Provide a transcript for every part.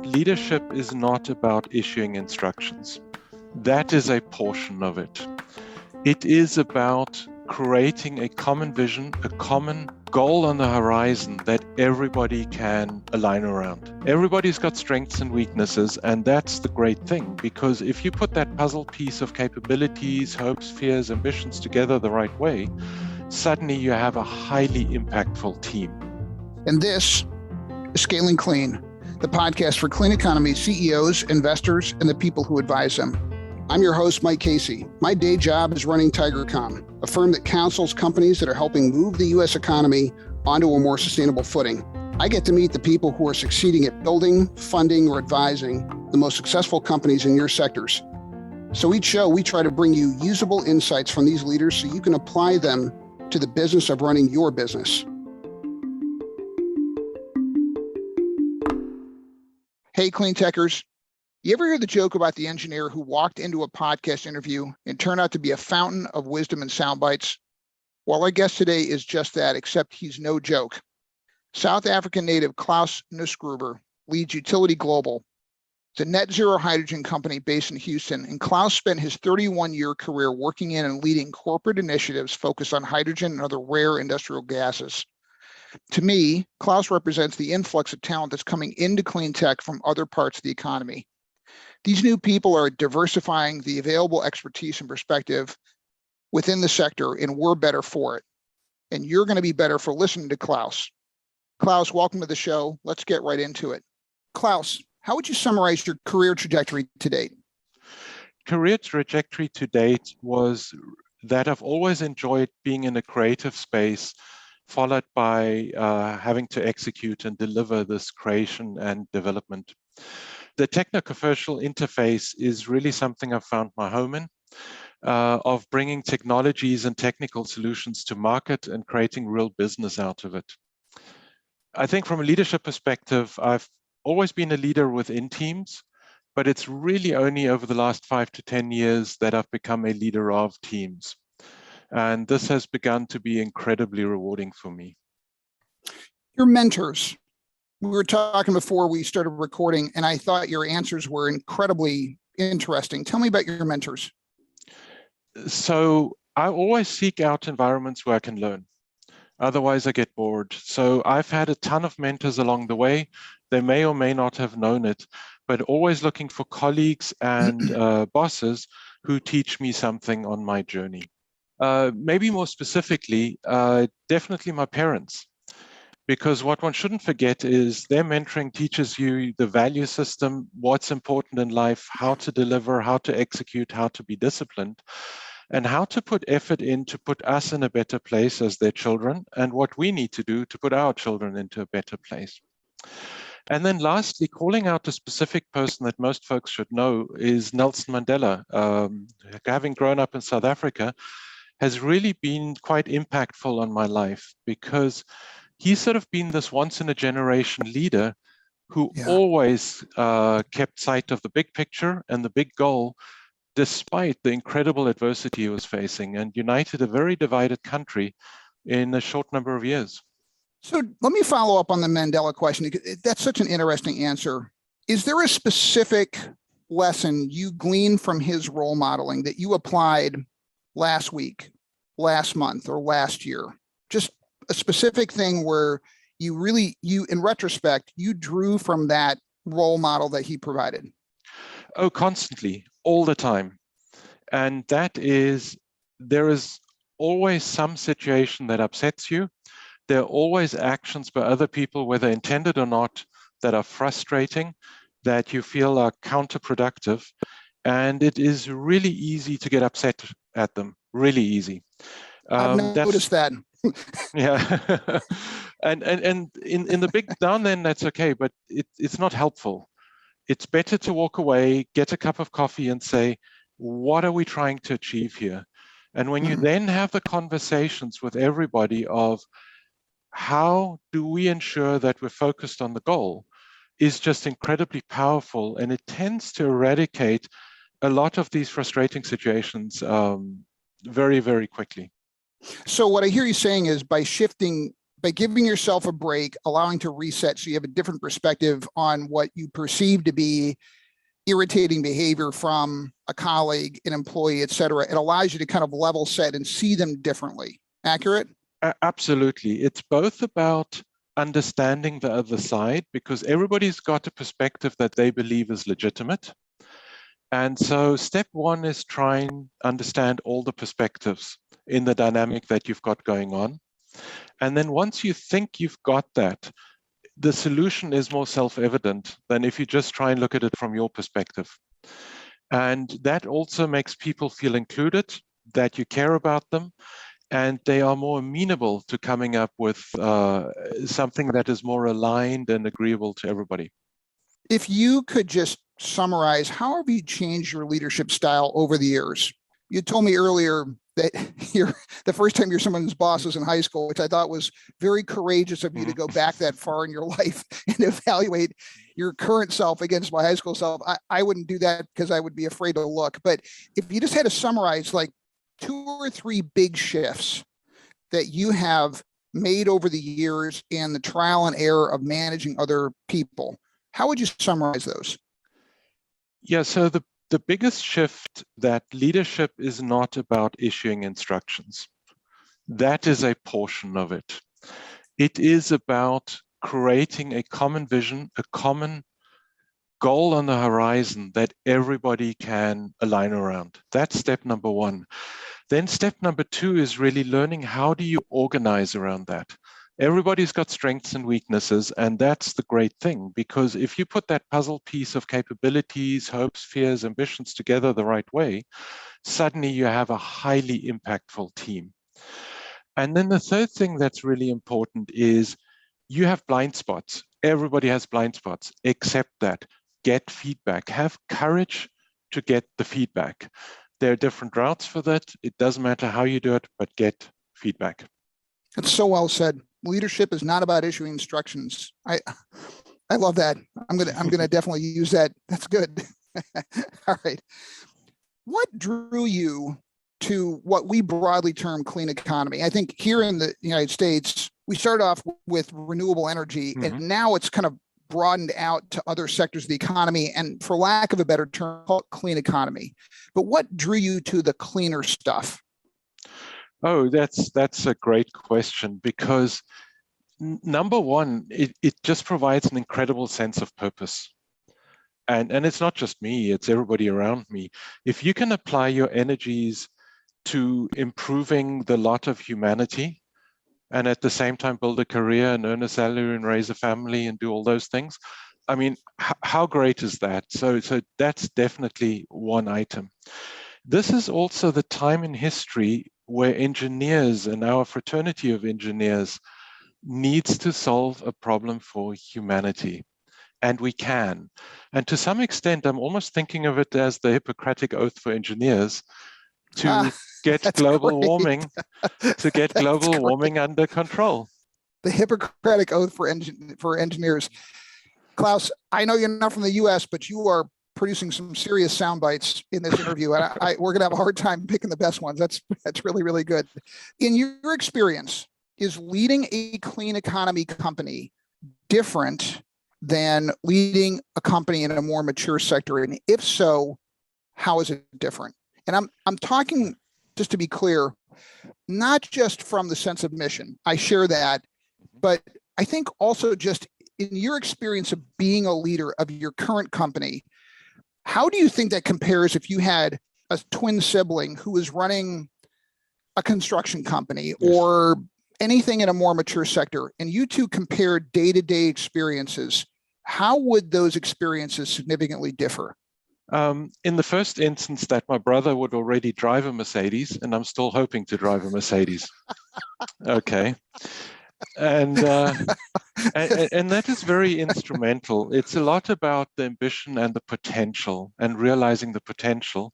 Leadership is not about issuing instructions. That is a portion of it. It is about creating a common vision, a common goal on the horizon that everybody can align around. Everybody's got strengths and weaknesses, and that's the great thing, because if you put that puzzle piece of capabilities, hopes, fears, ambitions together the right way, suddenly you have a highly impactful team. And this is Scaling Clean, the podcast for clean economy CEOs, investors, and the people who advise them. I'm your host, Mike Casey. My day job is running TigerCom, a firm that counsels companies that are helping move the U.S. economy onto a more sustainable footing. I get to meet the people who are succeeding at building, funding, or advising the most successful companies in your sectors. So each show, we try to bring you usable insights from these leaders so you can apply them to the business of running your business. Hey, Clean Techers. You ever hear the joke about the engineer who walked into a podcast interview and turned out to be a fountain of wisdom and sound bites? Well, our guest today is just that, except he's no joke. South African native Claus Nussgruber leads Utility Global. It's a net zero hydrogen company based in Houston, and Claus spent his 31-year career working in and leading corporate initiatives focused on hydrogen and other rare industrial gases. To me, Claus represents the influx of talent that's coming into clean tech from other parts of the economy. These new people are diversifying the available expertise and perspective within the sector, and we're better for it. And you're going to be better for listening to Claus. Claus, welcome to the show. Let's get right into it. Claus, how would you summarize your career trajectory to date? Career trajectory to date was that I've always enjoyed being in a creative space, followed by having to execute and deliver this creation and development. The techno-commercial interface is really something I've found my home in, of bringing technologies and technical solutions to market and creating real business out of it. I think from a leadership perspective, I've always been a leader within teams, but it's really only over the last 5 to 10 years that I've become a leader of teams. And this has begun to be incredibly rewarding for me. Your mentors. We were talking before we started recording, and I thought your answers were incredibly interesting. Tell me about your mentors. So I always seek out environments where I can learn. Otherwise, I get bored. So I've had a ton of mentors along the way. They may or may not have known it, but always looking for colleagues and bosses who teach me something on my journey. Maybe more specifically, definitely my parents. Because what one shouldn't forget is their mentoring teaches you the value system, what's important in life, how to deliver, how to execute, how to be disciplined, and how to put effort in to put us in a better place as their children, and what we need to do to put our children into a better place. And then lastly, calling out a specific person that most folks should know is Nelson Mandela. Having grown up in South Africa has really been quite impactful on my life, because he's sort of been this once-in-a-generation leader who always kept sight of the big picture and the big goal, despite the incredible adversity he was facing, and united a very divided country in a short number of years. So let me follow up on the Mandela question. That's such an interesting answer. Is there a specific lesson you gleaned from his role modeling that you applied last week, last month, or last year? Just a specific thing where you in retrospect, you drew from that role model that he provided? Oh, constantly, all the time. And that is, there is always some situation that upsets you. There are always actions by other people, whether intended or not, that are frustrating, that you feel are counterproductive. And it is really easy to get upset at them, really easy. I've noticed that. Yeah. and in the big down then, that's okay, but it's not helpful. It's better to walk away, get a cup of coffee and say, what are we trying to achieve here? And when you then have the conversations with everybody of how do we ensure that we're focused on the goal, is just incredibly powerful. And it tends to eradicate a lot of these frustrating situations very, very quickly. So what I hear you saying is by shifting by giving yourself a break, allowing to reset so you have a different perspective on what you perceive to be irritating behavior from a colleague, an employee, et cetera, it allows you to kind of level set and see them differently. Accurate? Absolutely. It's both about understanding the other side, because everybody's got a perspective that they believe is legitimate. And so step one is try and understand all the perspectives in the dynamic that you've got going on. And then once you think you've got that, the solution is more self-evident than if you just try and look at it from your perspective. And that also makes people feel included, that you care about them, and they are more amenable to coming up with something that is more aligned and agreeable to everybody. If you could just summarize, how have you changed your leadership style over the years? You told me earlier that the first time you're someone's boss was in high school, which I thought was very courageous of you to go back that far in your life and evaluate your current self against my high school self. I wouldn't do that because I would be afraid to look. But if you just had to summarize like 2 or 3 big shifts that you have made over the years and the trial and error of managing other people, how would you summarize those? Yeah, so the biggest shift, that leadership is not about issuing instructions. That is a portion of it. It is about creating a common vision, a common goal on the horizon that everybody can align around. That's step number 1. Then step number 2 is really learning, how do you organize around that? Everybody's got strengths and weaknesses, and that's the great thing, because if you put that puzzle piece of capabilities, hopes, fears, ambitions together the right way, suddenly you have a highly impactful team. And then the third thing that's really important is you have blind spots. Everybody has blind spots. Accept that. Get feedback. Have courage to get the feedback. There are different routes for that. It doesn't matter how you do it, but get feedback. That's so well said. Leadership is not about issuing instructions. I love that. I'm gonna definitely use that. That's good. All right. What drew you to what we broadly term clean economy? I think here in the United States, we started off with renewable energy, and now it's kind of broadened out to other sectors of the economy, and for lack of a better term, call it clean economy. But what drew you to the cleaner stuff? Oh, that's a great question, because number one, it just provides an incredible sense of purpose. And it's not just me, it's everybody around me. If you can apply your energies to improving the lot of humanity, and at the same time build a career and earn a salary and raise a family and do all those things, I mean, how great is that? So that's definitely one item. This is also the time in history where engineers and our fraternity of engineers needs to solve a problem for humanity. And we can. And to some extent, I'm almost thinking of it as the Hippocratic Oath for engineers to get global warming, warming under control. The Hippocratic Oath for engineers. Klaus, I know you're not from the US, but you are producing some serious sound bites in this interview, and we're going to have a hard time picking the best ones. That's really, really good. In your experience, is leading a clean economy company different than leading a company in a more mature sector? And if so, how is it different? And I'm talking, just to be clear, not just from the sense of mission. I share that, but I think also just in your experience of being a leader of your current company, how do you think that compares if you had a twin sibling who was running a construction company or anything in a more mature sector, and you two compared day-to-day experiences? How would those experiences significantly differ? In the first instance, that my brother would already drive a Mercedes, and I'm still hoping to drive a Mercedes. Okay. And that is very instrumental. It's a lot about the ambition and the potential and realizing the potential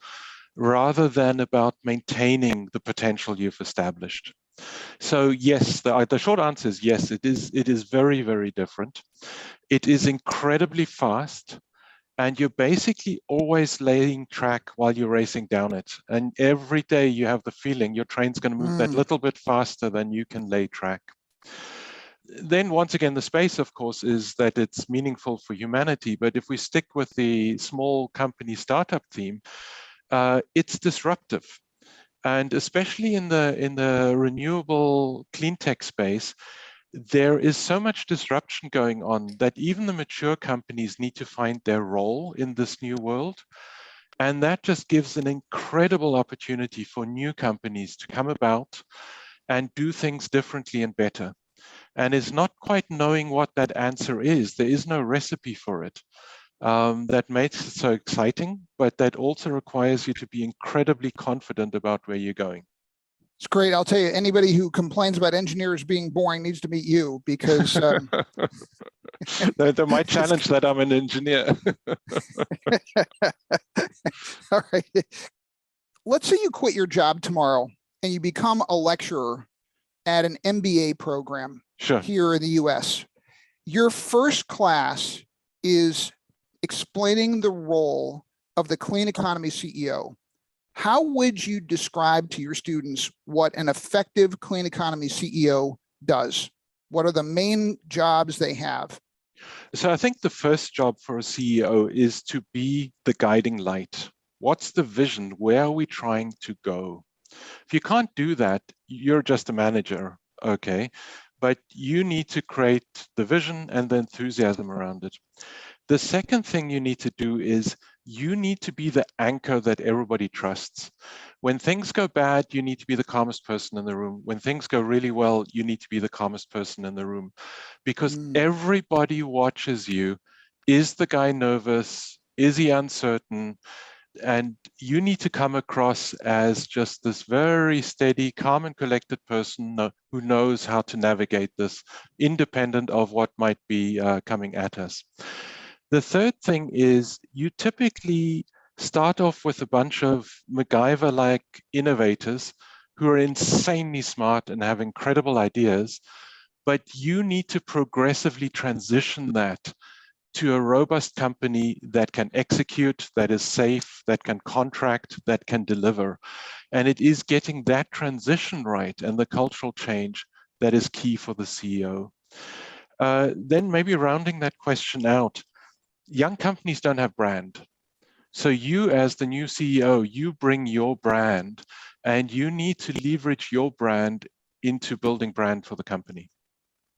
rather than about maintaining the potential you've established. So yes, the short answer is yes, it is very, very different. It is incredibly fast, and you're basically always laying track while you're racing down it. And every day you have the feeling your train's going to move that little bit faster than you can lay track. Then once again, the space, of course, is that it's meaningful for humanity. But if we stick with the small company startup theme, it's disruptive. And especially in the renewable clean tech space, there is so much disruption going on that even the mature companies need to find their role in this new world. And that just gives an incredible opportunity for new companies to come about and do things differently and better. And it's not quite knowing what that answer is. There is no recipe for it. That makes it so exciting, but that also requires you to be incredibly confident about where you're going. It's great. I'll tell you, anybody who complains about engineers being boring needs to meet you, because They might challenge that I'm an engineer. all right. Let's say you quit your job tomorrow and you become a lecturer at an MBA program here in the US. Your first class is explaining the role of the clean economy CEO. How would you describe to your students what an effective clean economy CEO does? What are the main jobs they have? So I think the first job for a CEO is to be the guiding light. What's the vision? Where are we trying to go? If you can't do that, you're just a manager, okay? But you need to create the vision and the enthusiasm around it. The second thing you need to do is you need to be the anchor that everybody trusts. When things go bad, you need to be the calmest person in the room. When things go really well, you need to be the calmest person in the room, because everybody watches you. Is the guy nervous? Is he uncertain? And you need to come across as just this very steady, calm and collected person who knows how to navigate this, independent of what might be coming at us. The third thing is you typically start off with a bunch of MacGyver-like innovators who are insanely smart and have incredible ideas, but you need to progressively transition that to a robust company that can execute, that is safe, that can contract, that can deliver. And it is getting that transition right and the cultural change that is key for the CEO. Then maybe rounding that question out, young companies don't have brand. So you, as the new CEO, you bring your brand, and you need to leverage your brand into building brand for the company.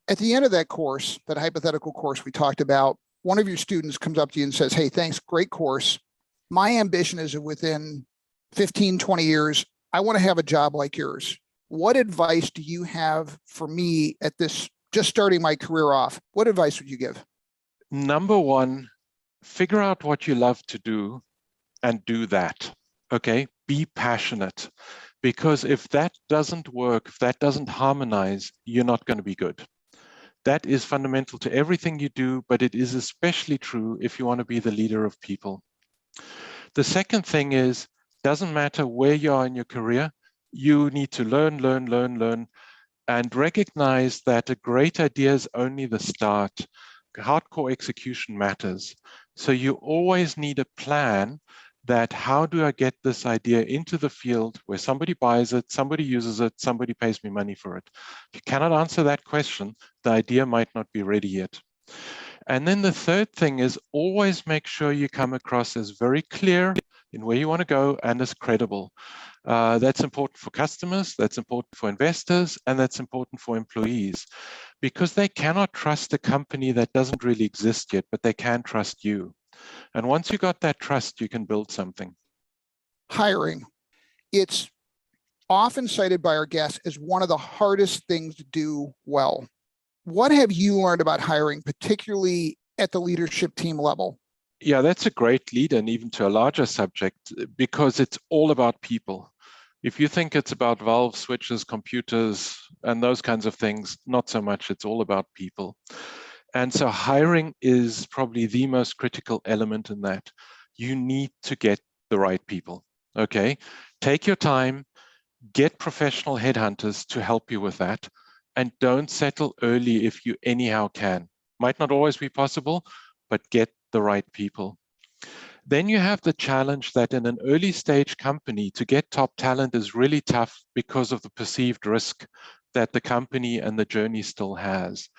At the end of that course, that hypothetical course we talked about, one of your students comes up to you and says, hey, thanks, great course. My ambition is that within 15, 20 years, I want to have a job like yours. What advice do you have for me at this, just starting my career off? What advice would you give? Number one, figure out what you love to do and do that, okay? Be passionate, because if that doesn't work, if that doesn't harmonize, you're not going to be good. That is fundamental to everything you do, but it is especially true if you want to be the leader of people. The second thing is, doesn't matter where you are in your career, you need to learn, and recognize that a great idea is only the start. Hardcore execution matters. So you always need a plan that how do I get this idea into the field where somebody buys it, somebody uses it, somebody pays me money for it. If you cannot answer that question, the idea might not be ready yet. And then the third thing is always make sure you come across as very clear in where you want to go and as credible. That's important for customers, that's important for investors, and that's important for employees, because they cannot trust a company that doesn't really exist yet, but they can trust you. And once you got that trust, you can build something. Hiring. It's often cited by our guests as one of the hardest things to do well. What have you learned about hiring, particularly at the leadership team level? Yeah, that's a great lead, and even to a larger subject, because it's all about people. If you think it's about valves, switches, computers, and those kinds of things, not so much. It's all about people. And so hiring is probably the most critical element in that. You need to get the right people, okay? Take your time, get professional headhunters to help you with that, and don't settle early if you anyhow can. Might not always be possible, but get the right people. Then you have the challenge that in an early stage company, to get top talent is really tough because of the perceived risk that the company and the journey still has.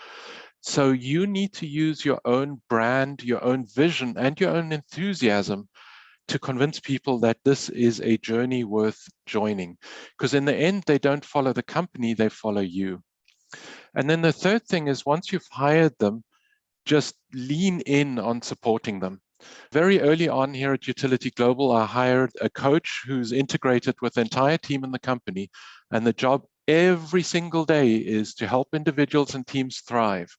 So you need to use your own brand, your own vision, and your own enthusiasm to convince people that this is a journey worth joining. Because in the end, they don't follow the company, they follow you. And then the third thing is, once you've hired them, just lean in on supporting them. Very early on here at Utility Global, I hired a coach who's integrated with the entire team in the company. And the job every single day is to help individuals and teams thrive.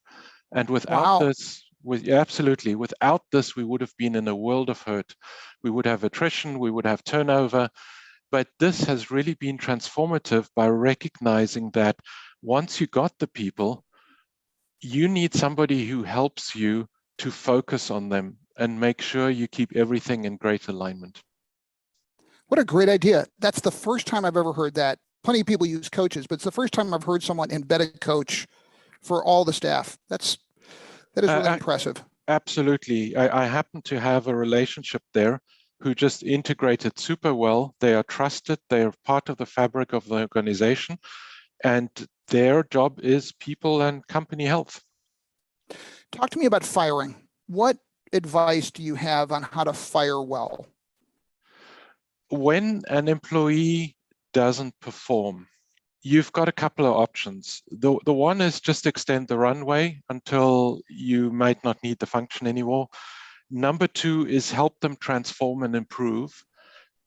And without Wow. this, absolutely, without this, we would have been in a world of hurt. We would have attrition, we would have turnover. But this has really been transformative by recognizing that once you got the people, you need somebody who helps you to focus on them and make sure you keep everything in great alignment. What a great idea. That's the first time I've ever heard that. Plenty of people use coaches, but it's the first time I've heard someone embed a coach for all the staff. That is really impressive. Absolutely. I happen to have a relationship there who just integrated super well. They are trusted. They are part of the fabric of the organization. And their job is people and company health. Talk to me about firing. What advice do you have on how to fire well? When an employee doesn't perform, you've got a couple of options. The one is just extend the runway until you might not need the function anymore. Number two is help them transform and improve.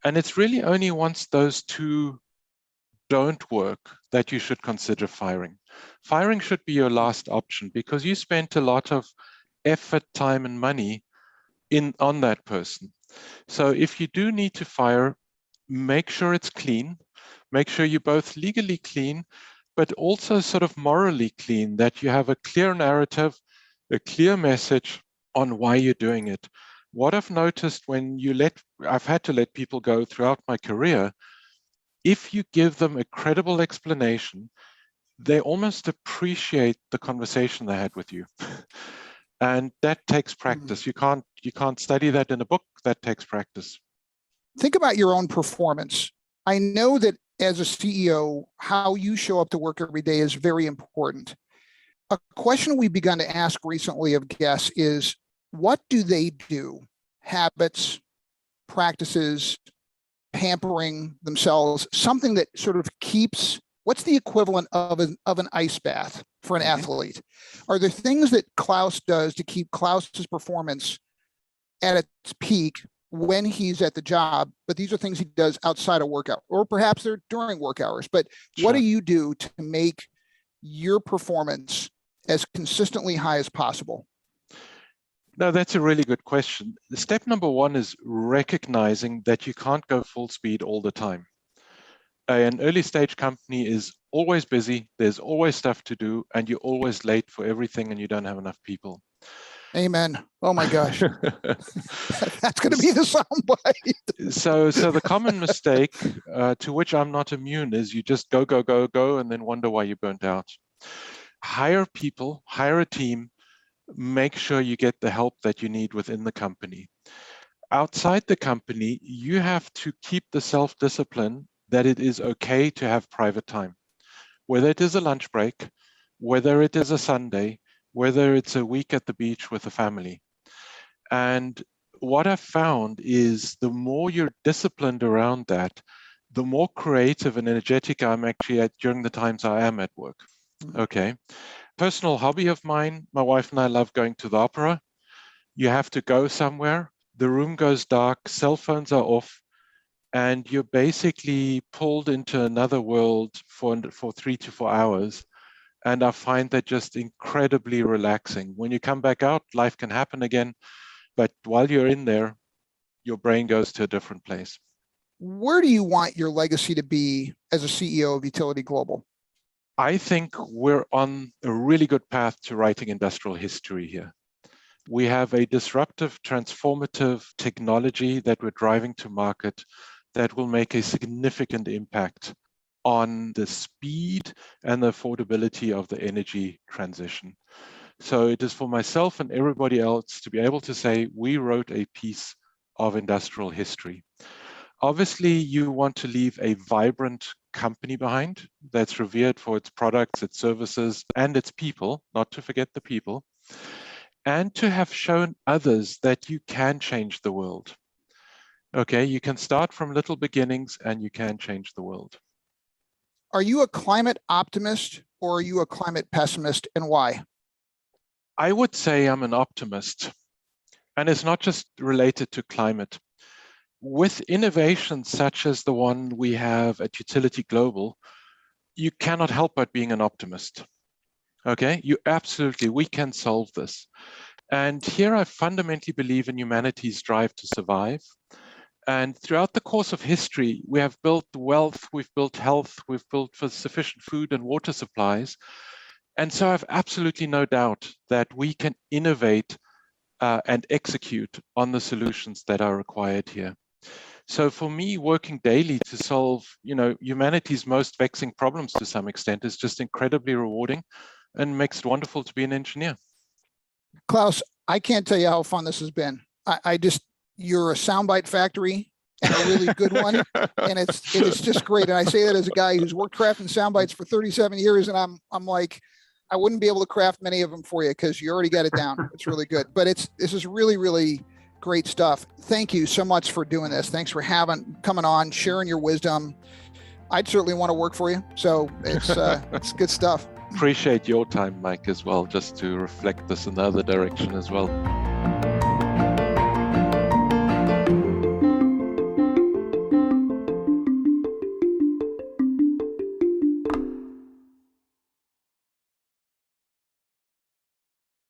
And it's really only once those two don't work that you should consider firing. Firing should be your last option because you spent a lot of effort, time, and money on that person. So if you do need to fire, make sure it's clean. Make sure you're both legally clean, but also sort of morally clean, that you have a clear narrative, a clear message on why you're doing it. What I've noticed when I've had to let people go throughout my career, if you give them a credible explanation, they almost appreciate the conversation they had with you. And that takes practice. You can't study that in a book. That takes practice. Think about your own performance. I know that as a CEO, how you show up to work every day is very important. A question we've begun to ask recently of guests is, what do they do? Habits, practices, pampering themselves, something that sort of keeps, what's the equivalent of an ice bath for an athlete? Are there things that Claus does to keep Klaus's performance at its peak when he's at the job, but these are things he does outside of workout, or perhaps they're during work hours, but what do you do to make your performance as consistently high as possible? No, that's a really good question. Step number one is recognizing that you can't go full speed all the time. An early stage company is always busy, there's always stuff to do, and you're always late for everything and you don't have enough people. Amen. Oh my gosh. That's going to be the soundbite. So the common mistake to which I'm not immune is you just go, and then wonder why you burnt out. Hire people, hire a team, make sure you get the help that you need within the company. Outside the company, you have to keep the self-discipline that it is okay to have private time. Whether it is a lunch break, whether it is a Sunday, whether it's a week at the beach with a family. And what I've found is the more you're disciplined around that, the more creative and energetic I'm actually at during the times I am at work. Okay. Personal hobby of mine, my wife and I love going to the opera. You have to go somewhere, the room goes dark, cell phones are off, and you're basically pulled into another world for 3 to 4 hours. And I find that just incredibly relaxing. When you come back out, life can happen again. But while you're in there, your brain goes to a different place. Where do you want your legacy to be as a CEO of Utility Global? I think we're on a really good path to writing industrial history here. We have a disruptive, transformative technology that we're driving to market that will make a significant impact on the speed and the affordability of the energy transition. So it is for myself and everybody else to be able to say, we wrote a piece of industrial history. Obviously, you want to leave a vibrant company behind that's revered for its products, its services, and its people, not to forget the people, and to have shown others that you can change the world. Okay, you can start from little beginnings and you can change the world. Are you a climate optimist or are you a climate pessimist, and why? I would say I'm an optimist, and it's not just related to climate. With innovations such as the one we have at Utility Global, you cannot help but being an optimist. Okay, we can solve this. And here I fundamentally believe in humanity's drive to survive. And throughout the course of history, we have built wealth, we've built health, we've built for sufficient food and water supplies. And so I have absolutely no doubt that we can innovate and execute on the solutions that are required here. So for me, working daily to solve, humanity's most vexing problems to some extent is just incredibly rewarding and makes it wonderful to be an engineer. Claus, I can't tell you how fun this has been. You're a soundbite factory and a really good one. And it's just great. And I say that as a guy who's worked crafting soundbites for 37 years. And I'm like, I wouldn't be able to craft many of them for you because you already got it down. It's really good. But this is really, really great stuff. Thank you so much for doing this. Thanks for coming on, sharing your wisdom. I'd certainly want to work for you. So it's good stuff. Appreciate your time, Mike, as well, just to reflect this in the other direction as well.